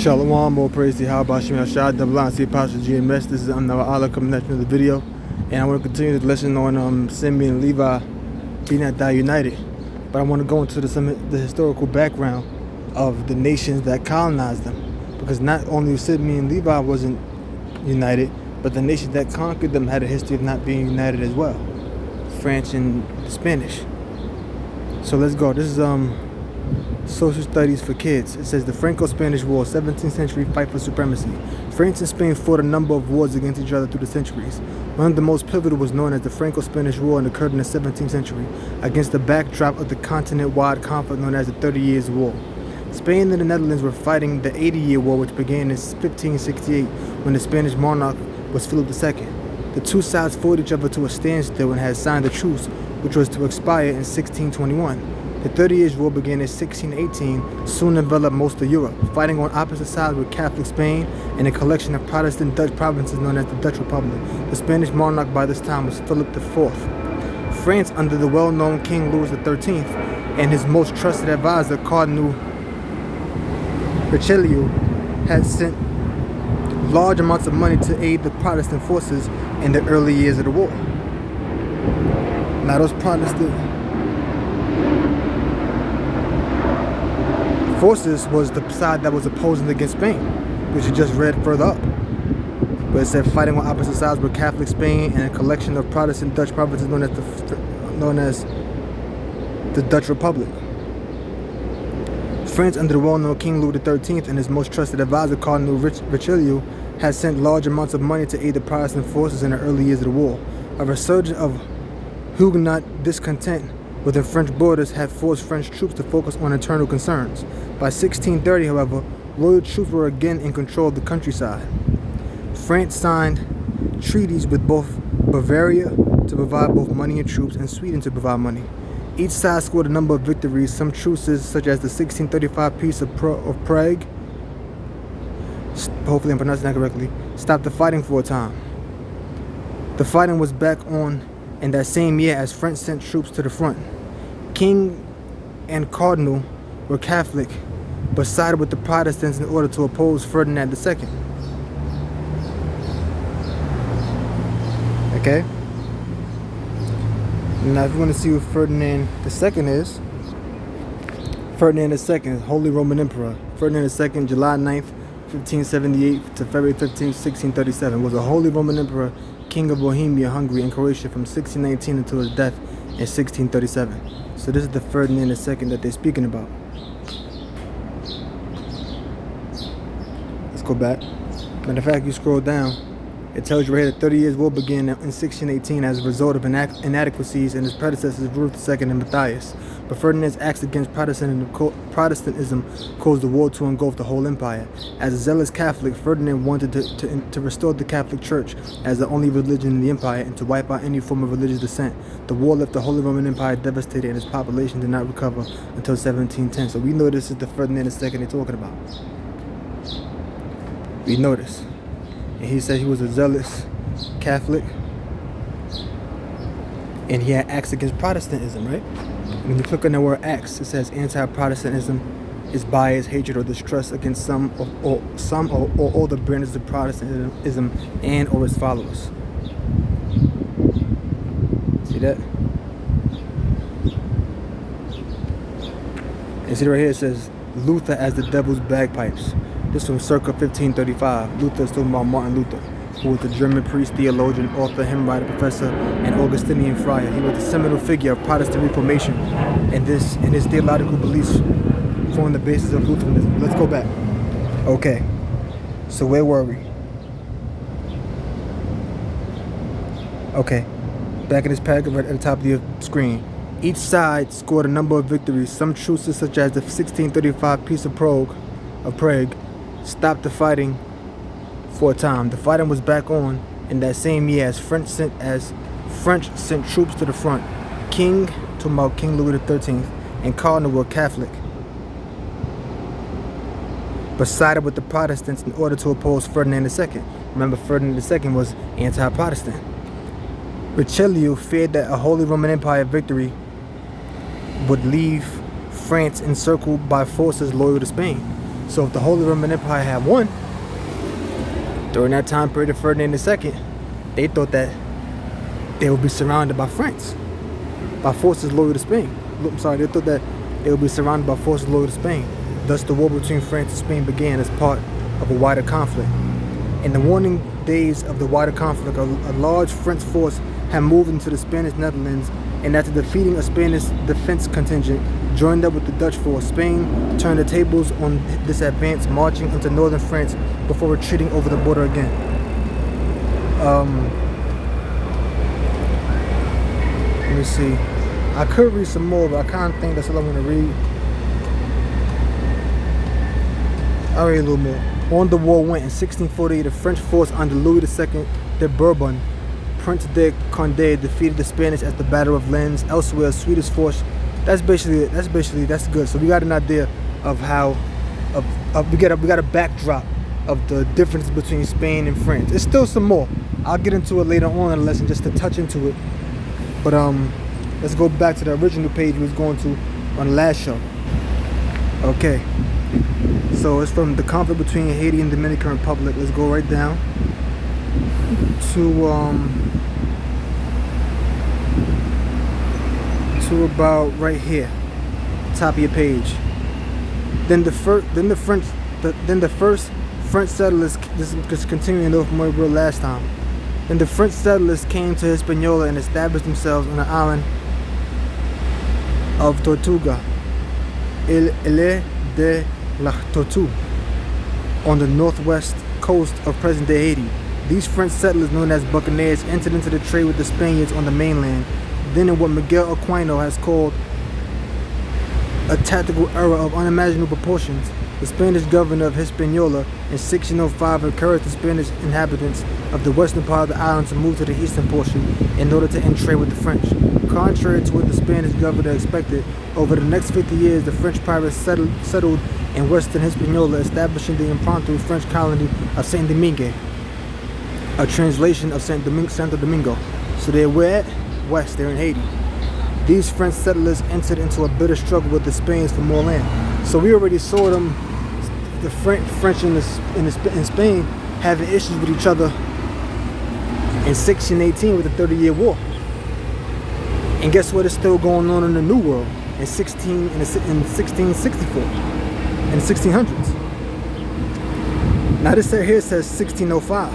Shalom, more praise to Yahweh Hashem Yashad, double honor to Apostle GMS. This is Amnava Allah coming next to the video. And I want to continue the lesson on Simeon and Levi being not die united. But I want to go into the historical background of the nations that colonized them. Because not only Simeon and Levi wasn't united, but the nations that conquered them had a history of not being united as well. France and the Spanish. So let's go. This is Social Studies for Kids. It says the Franco-Spanish War, 17th century fight for supremacy. France and Spain fought a number of wars against each other through the centuries. One of the most pivotal was known as the Franco-Spanish War and occurred in the 17th century against the backdrop of the continent-wide conflict known as the 30 Years' War. Spain and the Netherlands were fighting the 80-Year War, which began in 1568 when the Spanish monarch was Philip II. The two sides fought each other to a standstill and had signed a truce, which was to expire in 1621. The 30 Years' War began in 1618, soon enveloped most of Europe, fighting on opposite sides with Catholic Spain and a collection of Protestant Dutch provinces known as the Dutch Republic. The Spanish monarch by this time was Philip IV. France, under the well-known King Louis XIII and his most trusted advisor, Cardinal Richelieu, had sent large amounts of money to aid the Protestant forces in the early years of the war. Now those Protestant forces was the side that was opposing against Spain, which you just read further up. But it said fighting on opposite sides were Catholic Spain and a collection of Protestant Dutch provinces known as the Dutch Republic. France, under the well-known King Louis XIII and his most trusted advisor, Cardinal Richelieu, had sent large amounts of money to aid the Protestant forces in the early years of the war. A resurgence of Huguenot discontent within French borders had forced French troops to focus on internal concerns. By 1630, however, loyal troops were again in control of the countryside. France signed treaties with both Bavaria to provide both money and troops, and Sweden to provide money. Each side scored a number of victories. Some truces, such as the 1635 Peace of Prague, hopefully I'm pronouncing that correctly, stopped the fighting for a time. The fighting was back on in that same year as France sent troops to the front. King and Cardinal were Catholic, but sided with the Protestants in order to oppose Ferdinand II. Okay? Now, if you want to see who Ferdinand II is, Ferdinand II, Holy Roman Emperor. Ferdinand II, July 9th, 1578 to February 15th, 1637, was a Holy Roman Emperor, King of Bohemia, Hungary, and Croatia from 1619 until his death in 1637. So this is the Ferdinand II that they're speaking about. Let's go back. Matter of fact, you scroll down, it tells you right here the 30 Years' War began in 1618 as a result of inadequacies in his predecessors Rudolf II and Matthias. But Ferdinand's acts against Protestantism caused the war to engulf the whole empire. As a zealous Catholic, Ferdinand wanted to restore the Catholic Church as the only religion in the empire and to wipe out any form of religious dissent. The war left the Holy Roman Empire devastated and its population did not recover until 1710. So we know this is the Ferdinand II they're talking about. We know this. And he said he was a zealous Catholic and he had acts against Protestantism, right? When you click on the word acts, it says anti-Protestantism is bias, hatred, or distrust against some or all the branches of Protestantism and or its followers. See that? And see right here it says Luther as the devil's bagpipes. This from circa 1535. Luther is talking about Martin Luther, who was a German priest, theologian, author, hymn writer, professor, and Augustinian friar. He was a seminal figure of Protestant Reformation, and his theological beliefs formed the basis of Lutheranism. Let's go back. Okay, so where were we? Okay, back in this paragraph right at the top of the screen. Each side scored a number of victories. Some truces, such as the 1635 Peace of Prague, stopped the fighting for a time. The fighting was back on in that same year as French sent troops to the front. Talking about King Louis XIII and Cardinal were Catholic, but sided with the Protestants in order to oppose Ferdinand II. Remember, Ferdinand II was anti-Protestant. Richelieu feared that a Holy Roman Empire victory would leave France encircled by forces loyal to Spain. So if the Holy Roman Empire had won during that time period of Ferdinand II, they thought that they would be surrounded by France, by forces loyal to Spain. They thought that they would be surrounded by forces loyal to Spain. Thus, the war between France and Spain began as part of a wider conflict. In the waning days of the wider conflict, a large French force had moved into the Spanish Netherlands, and after defeating a Spanish defense contingent, joined up with the Dutch force. Spain turned the tables on this advance, marching into northern France before retreating over the border again. Let me see. I could read some more, but I kind of think that's all I want to read. I'll read a little more. On the war went. In 1648, a French force under Louis II de Bourbon, Prince de Condé, defeated the Spanish at the Battle of Lens. Elsewhere, a Swedish force. That's good. So we got an idea of how, we got a backdrop of the difference between Spain and France. There's still some more. I'll get into it later on in the lesson, just to touch into it. But let's go back to the original page we was going to on the last show. Okay. So it's from the conflict between Haiti and Dominican Republic. Let's go right down to about right here, top of your page. Then the first French settlers. This is continuing over from where we were last time. Then the French settlers came to Hispaniola and established themselves on the island of Tortuga, Ile de la Tortue, on the northwest coast of present-day Haiti. These French settlers, known as buccaneers, entered into the trade with the Spaniards on the mainland. Then, in what Miguel Aquino has called a tactical error of unimaginable proportions, the Spanish governor of Hispaniola in 1605 encouraged the Spanish inhabitants of the western part of the island to move to the eastern portion in order to end trade with the French. Contrary to what the Spanish governor expected, over the next 50 years, the French pirates settled in western Hispaniola, establishing the impromptu French colony of Saint Domingue, a translation of Santo Domingo. So they're where? West, they're in Haiti. These French settlers entered into a bitter struggle with the Spaniards for more land. So we already saw them, the French in Spain, having issues with each other in 1618 with the 30-Year War. And guess what is still going on in the New World in 1664, in the 1600s. Now this right here says 1605,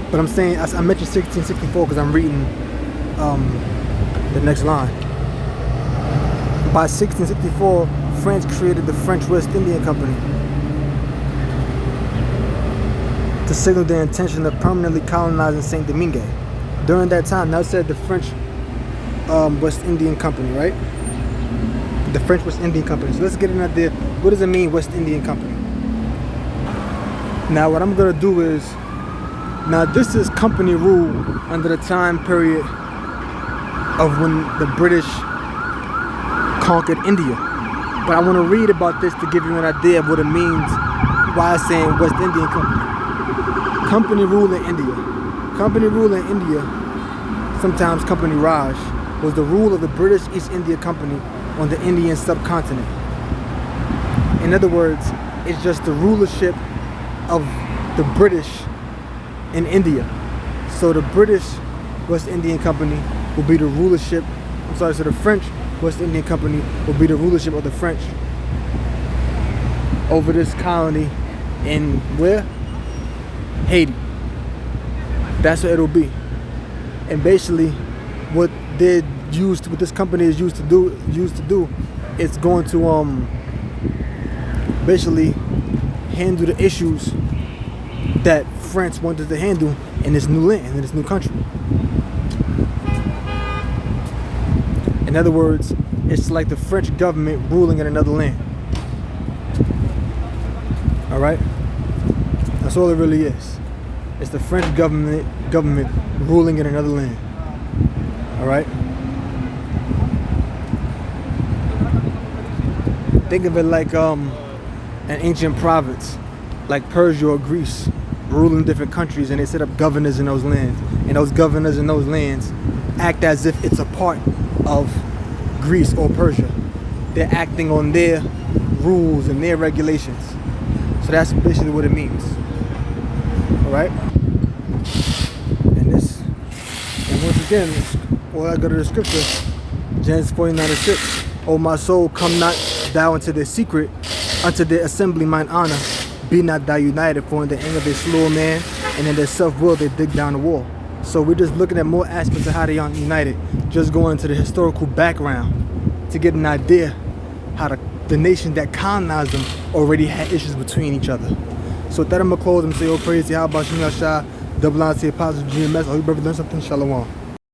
but I'm saying, I mentioned 1664 because I'm reading the next line. By 1664, France created the French West Indian Company to signal their intention of permanently colonizing Saint Domingue. During that time, now it said the French West Indian Company, right? The French West Indian Company. So let's get an idea. What does it mean, West Indian Company? Now what I'm going to do is, now this is company rule under the time period of when the British conquered India. But I want to read about this to give you an idea of what it means, why I'm saying West Indian Company. Company rule in India. Company rule in India, sometimes Company Raj, was the rule of the British East India Company on the Indian subcontinent. In other words, it's just the rulership of the British in India. So the British West Indian Company will be the rulership, so the French West Indian Company will be the rulership of the French over this colony in where? Haiti. That's what it'll be. And basically what this company is used to do, it's going to basically handle the issues that France wanted to handle in this new land, in this new country. In other words, it's like the French government ruling in another land. Alright? That's all it really is. It's the French government ruling in another land. Alright? Think of it like an ancient province, like Persia or Greece, ruling different countries, and they set up governors in those lands. And those governors in those lands act as if it's a part of Greece or Persia. They're acting on their rules and their regulations. So that's basically what it means. Alright? And once again, all I go to the scripture, Genesis 49:6. O my soul, come not thou into their secret, unto their assembly mine honor. Be not thou united, for in the anger they slew a man, and in their self-will they dig down the wall. So we're just looking at more aspects of how they aren't united, just going into the historical background to get an idea how the nation that colonized them already had issues between each other. So with that, I'm going to close and say, oh praise Yahweh, Bashim Yashah, double honor to the Apostle GMS. I hope you brother learned something. Shalom.